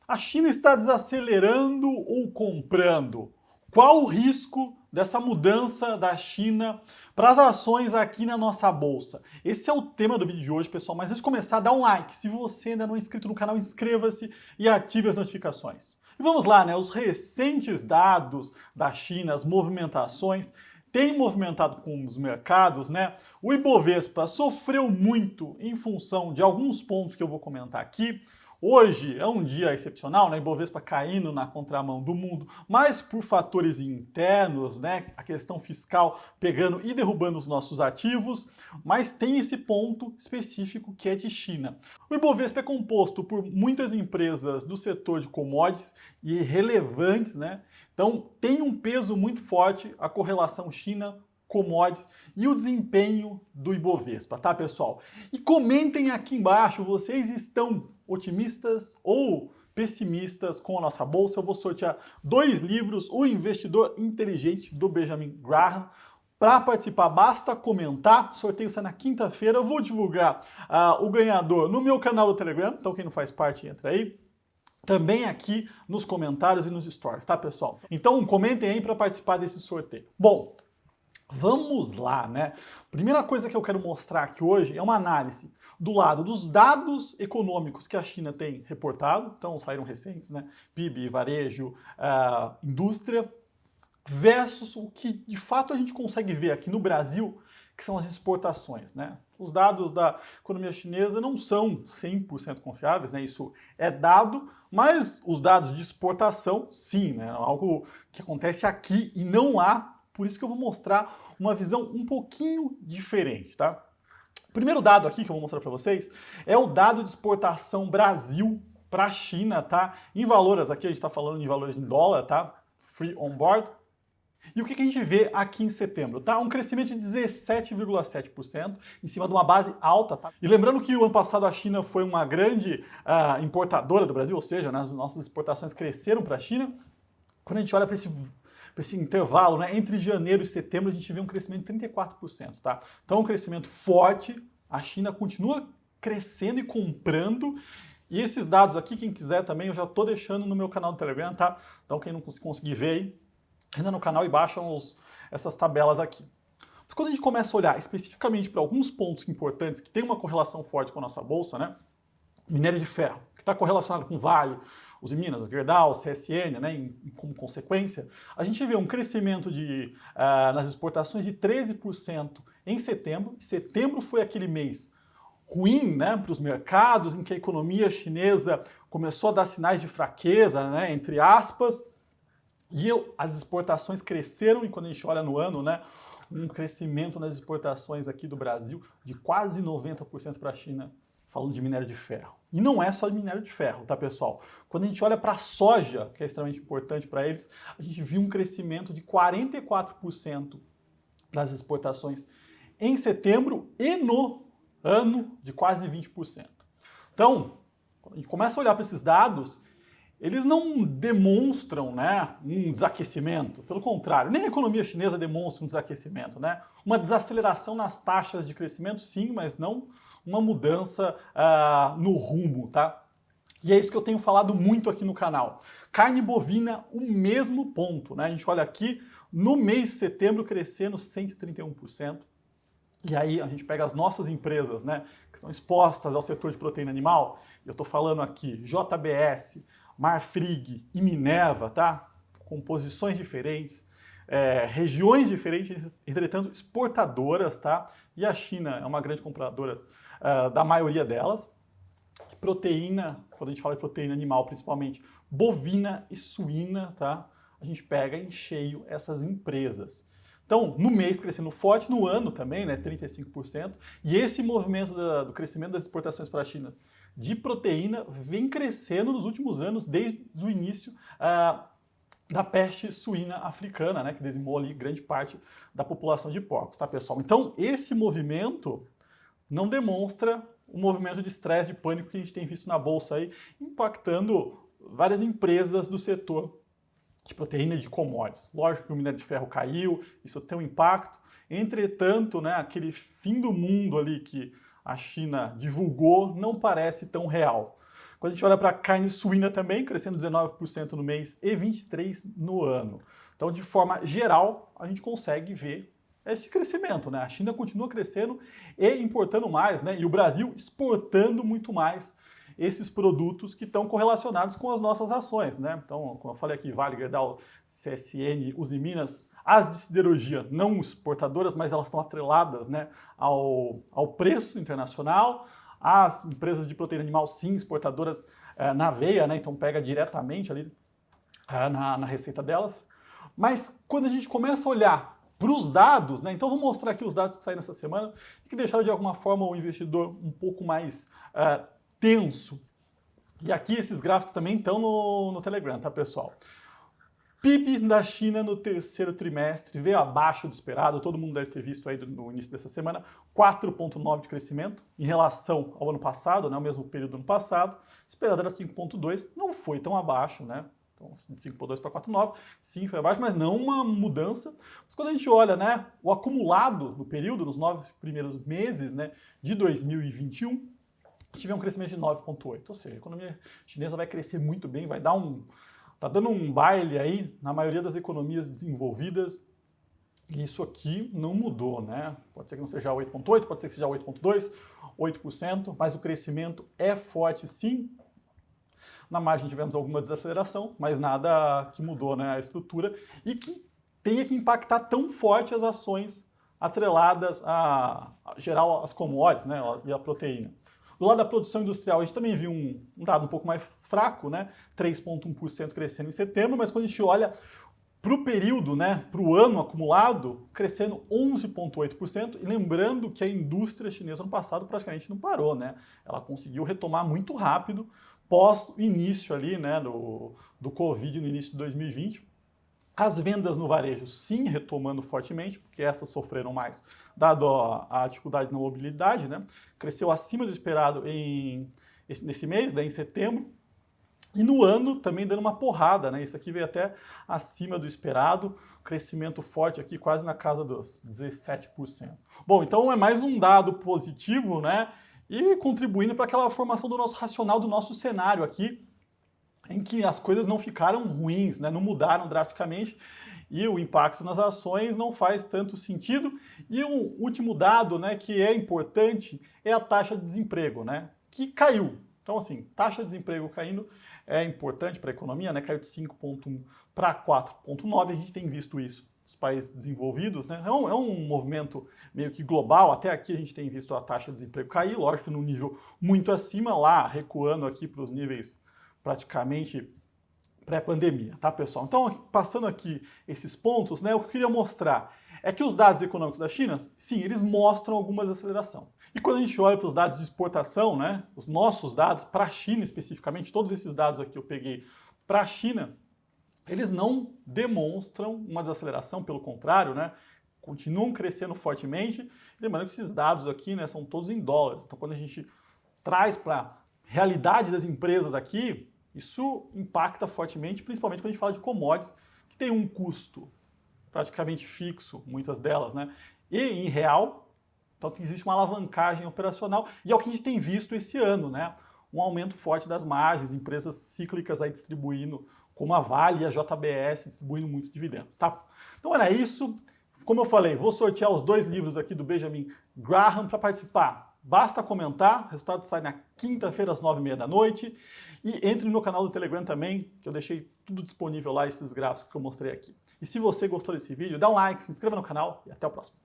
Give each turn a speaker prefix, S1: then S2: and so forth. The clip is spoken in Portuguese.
S1: A China está desacelerando ou comprando? Qual o risco dessa mudança da China para as ações aqui na nossa bolsa? Esse é o tema do vídeo de hoje, pessoal. Mas antes de começar, dá um like. Se você ainda não é inscrito no canal, inscreva-se e ative as notificações. E vamos lá, né? Os recentes dados da China, as movimentações, têm movimentado com os mercados, né? O Ibovespa sofreu muito em função de alguns pontos que eu vou comentar aqui. Hoje é um dia excepcional, né? Ibovespa caindo na contramão do mundo, mas por fatores internos, né? A questão fiscal pegando e derrubando os nossos ativos, mas tem esse ponto específico que é de China. O Ibovespa é composto por muitas empresas do setor de commodities e relevantes, né? Então tem um peso muito forte a correlação China commodities e o desempenho do Ibovespa, tá, pessoal? E comentem aqui embaixo, vocês estão otimistas ou pessimistas com a nossa bolsa? Eu vou sortear 2 livros, O Investidor Inteligente, do Benjamin Graham. Para participar, basta comentar. O sorteio sai na quinta-feira. Eu vou divulgar o ganhador no meu canal do Telegram, então quem não faz parte, entra aí. Também aqui nos comentários e nos stories, tá, pessoal? Então comentem aí para participar desse sorteio. Bom, vamos lá, né? Primeira coisa que eu quero mostrar aqui hoje é uma análise do lado dos dados econômicos que a China tem reportado, então saíram recentes, né? PIB, varejo, indústria, versus o que de fato a gente consegue ver aqui no Brasil, que são as exportações, né? Os dados da economia chinesa não são 100% confiáveis, né? Isso é dado, mas os dados de exportação, sim, né? Algo que acontece aqui e não lá. Por isso que eu vou mostrar uma visão um pouquinho diferente, tá? O primeiro dado aqui que eu vou mostrar para vocês é o dado de exportação Brasil para a China, tá? Em valores, aqui a gente está falando em valores em dólar, tá? Free on board. E o que a gente vê aqui em setembro? Tá? Um crescimento de 17,7% em cima de uma base alta. Tá? E lembrando que o ano passado a China foi uma grande importadora do Brasil, ou seja, né, as nossas exportações cresceram para a China. Quando a gente olha para esse intervalo, né, entre janeiro e setembro, a gente vê um crescimento de 34%. Tá? Então, um crescimento forte, a China continua crescendo e comprando. E esses dados aqui, quem quiser também, eu já estou deixando no meu canal do Telegram, tá? Então, quem não conseguir ver aí, entra no canal e baixa essas tabelas aqui. Mas quando a gente começa a olhar especificamente para alguns pontos importantes que tem uma correlação forte com a nossa bolsa, né? Minério de ferro, que está correlacionado com Vale, os Minas, Gerdau, CSN, né, como consequência, a gente vê um crescimento nas exportações de 13% em setembro. Setembro foi aquele mês ruim, né, para os mercados, em que a economia chinesa começou a dar sinais de fraqueza, né, entre aspas, e as exportações cresceram, e quando a gente olha no ano, né, um crescimento nas exportações aqui do Brasil de quase 90% para a China, falando de minério de ferro. E não é só de minério de ferro, tá, pessoal? Quando a gente olha para a soja, que é extremamente importante para eles, a gente viu um crescimento de 44% das exportações em setembro e no ano de quase 20%. Então, quando a gente começa a olhar para esses dados, eles não demonstram, né, um desaquecimento. Pelo contrário, nem a economia chinesa demonstra um desaquecimento, né? Uma desaceleração nas taxas de crescimento, sim, mas não uma mudança no rumo, tá? E é isso que eu tenho falado muito aqui no canal. Carne bovina, o mesmo ponto, né? A gente olha aqui, no mês de setembro crescendo 131%. E aí a gente pega as nossas empresas, né, que estão expostas ao setor de proteína animal. Eu estou falando aqui JBS, Marfrig e Minerva, tá? Composições diferentes, regiões diferentes, entretanto exportadoras, tá? E a China é uma grande compradora da maioria delas. Proteína, quando a gente fala de proteína animal, principalmente bovina e suína, tá? A gente pega em cheio essas empresas. Então, no mês crescendo forte, no ano também, né, 35%, e esse movimento do crescimento das exportações para a China de proteína vem crescendo nos últimos anos, desde o início da peste suína africana, né, que dizimou ali grande parte da população de porcos, tá, pessoal? Então, esse movimento não demonstra o movimento de estresse, de pânico que a gente tem visto na bolsa aí, impactando várias empresas do setor de proteína e de commodities. Lógico que o minério de ferro caiu, isso tem um impacto. Entretanto, né, aquele fim do mundo ali que a China divulgou não parece tão real. Quando a gente olha para a carne suína também, crescendo 19% no mês e 23% no ano. Então, de forma geral, a gente consegue ver esse crescimento, né? A China continua crescendo e importando mais, né? E o Brasil exportando muito mais esses produtos que estão correlacionados com as nossas ações, né? Então, como eu falei aqui, Vale, Gerdau, CSN, Uzi Minas, as de siderurgia não exportadoras, mas elas estão atreladas, né, ao preço internacional. As empresas de proteína animal, sim, exportadoras na veia, né? Então pega diretamente ali na receita delas. Mas quando a gente começa a olhar para os dados, né? Então vou mostrar aqui os dados que saíram essa semana e que deixaram de alguma forma o investidor um pouco mais tenso. E aqui esses gráficos também estão no Telegram, tá, pessoal? PIB da China no terceiro trimestre veio abaixo do esperado, todo mundo deve ter visto aí no início dessa semana, 4,9% de crescimento em relação ao ano passado, né, o mesmo período do ano passado, esperado era 5,2%, não foi tão abaixo, né? Então, de 5,2 para 4,9, sim, foi abaixo, mas não uma mudança. Mas quando a gente olha, né, o acumulado no período, nos 9 primeiros meses, né, de 2021, tive um crescimento de 9,8%. Ou seja, a economia chinesa vai crescer muito bem, vai dar tá dando um baile aí na maioria das economias desenvolvidas. E isso aqui não mudou, né? Pode ser que não seja 8,8%, pode ser que seja 8,2%, 8%, mas o crescimento é forte sim. Na margem tivemos alguma desaceleração, mas nada que mudou, né, a estrutura e que tenha que impactar tão forte as ações atreladas a geral as commodities, né, e a proteína. Do lado da produção industrial, a gente também viu um dado um pouco mais fraco, né, 3,1% crescendo em setembro, mas quando a gente olha para o período, né, para o ano acumulado, crescendo 11,8%, e lembrando que a indústria chinesa no passado praticamente não parou, né? Ela conseguiu retomar muito rápido pós o início ali, né, do Covid no início de 2020. As vendas no varejo, sim, retomando fortemente, porque essas sofreram mais, dado a dificuldade na mobilidade, né? Cresceu acima do esperado nesse mês, né, em setembro. E no ano também dando uma porrada, né? Isso aqui veio até acima do esperado, crescimento forte aqui quase na casa dos 17%. Bom, então é mais um dado positivo, né? E contribuindo para aquela formação do nosso racional, do nosso cenário aqui, em que as coisas não ficaram ruins, né? Não mudaram drasticamente e o impacto nas ações não faz tanto sentido. E um último dado, né, que é importante é a taxa de desemprego, né? Que caiu. Então, assim, taxa de desemprego caindo é importante para a economia, né? Caiu de 5,1 para 4,9. A gente tem visto isso nos países desenvolvidos, né? É um movimento meio que global. Até aqui a gente tem visto a taxa de desemprego cair, lógico, num nível muito acima, lá recuando aqui para os níveis praticamente pré-pandemia, tá, pessoal? Então, passando aqui esses pontos, né? O que eu queria mostrar é que os dados econômicos da China, sim, eles mostram alguma desaceleração. E quando a gente olha para os dados de exportação, né, os nossos dados para a China especificamente, todos esses dados aqui eu peguei para a China, eles não demonstram uma desaceleração, pelo contrário, né, continuam crescendo fortemente. Lembrando que esses dados aqui, né, são todos em dólares. Então, quando a gente traz para a realidade das empresas aqui, isso impacta fortemente, principalmente quando a gente fala de commodities, que tem um custo praticamente fixo, muitas delas, né? E em real, então existe uma alavancagem operacional e é o que a gente tem visto esse ano, né? Um aumento forte das margens, empresas cíclicas aí distribuindo, como a Vale e a JBS, distribuindo muito dividendos, tá? Então era isso. Como eu falei, vou sortear os 2 livros aqui do Benjamin Graham. Para participar, basta comentar, o resultado sai na quinta-feira às 9h30 da noite. E entre no meu canal do Telegram também, que eu deixei tudo disponível lá, esses gráficos que eu mostrei aqui. E se você gostou desse vídeo, dá um like, se inscreva no canal e até o próximo.